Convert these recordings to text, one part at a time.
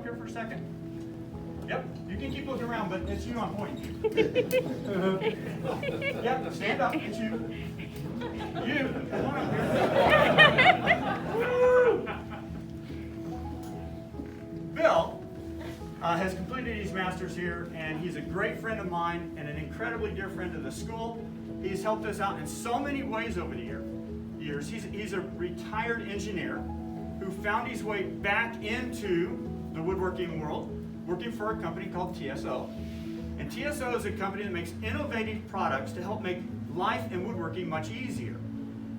up here for a second? Yep, you can keep looking around, but it's you I'm pointing to. Yep, stand up, it's you. You, come on up here. Woo! Bill has completed his master's here, and he's a great friend of mine and an incredibly dear friend of the school. He's helped us out in so many ways over the years. He's a retired engineer who found his way back into the woodworking world, working for a company called TSO. And TSO is a company that makes innovative products to help make life in woodworking much easier.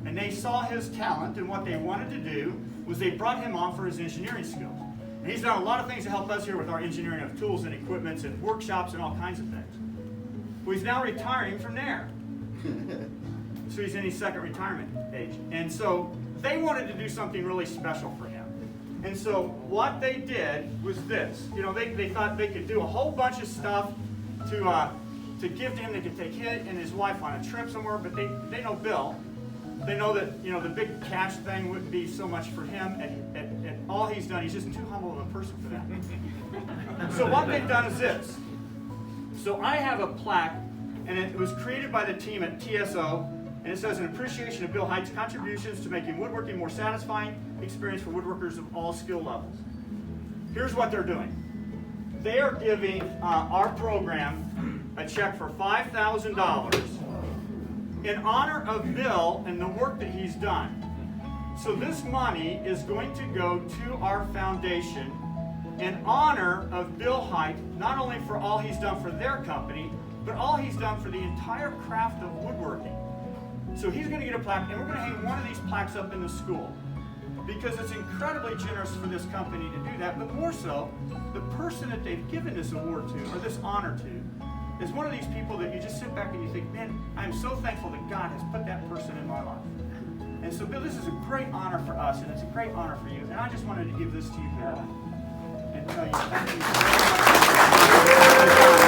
And they saw his talent, and what they wanted to do was they brought him on for his engineering skills. And he's done a lot of things to help us here with our engineering of tools and equipments and workshops and all kinds of things. Well, he's now retiring from there. So he's in his second retirement age. And so they wanted to do something really special for him. And so what they did was this. You know, they thought they could do a whole bunch of stuff to give to him. They could take him and his wife on a trip somewhere, but they know Bill. They know that, you know, the big cash thing wouldn't be so much for him, and all he's done, he's just too humble of a person for that. So what they've done is this. So I have a plaque, and it was created by the team at TSO, and it says, "An appreciation of Bill Heidt's contributions to making woodworking more satisfying experience for woodworkers of all skill levels." Here's what they're doing. They are giving our program a check for $5,000 in honor of Bill and the work that he's done. So this money is going to go to our foundation in honor of Bill Heidt, not only for all he's done for their company, but all he's done for the entire craft of woodworking. So he's going to get a plaque, and we're going to hang one of these plaques up in the school, because it's incredibly generous for this company to do that, but more so, the person that they've given this award to, or this honor to, is one of these people that you just sit back and you think, man, I'm so thankful that God has put that person in my life. And so, Bill, this is a great honor for us, and it's a great honor for you. And I just wanted to give this to you, Bill, and tell you thank you so much.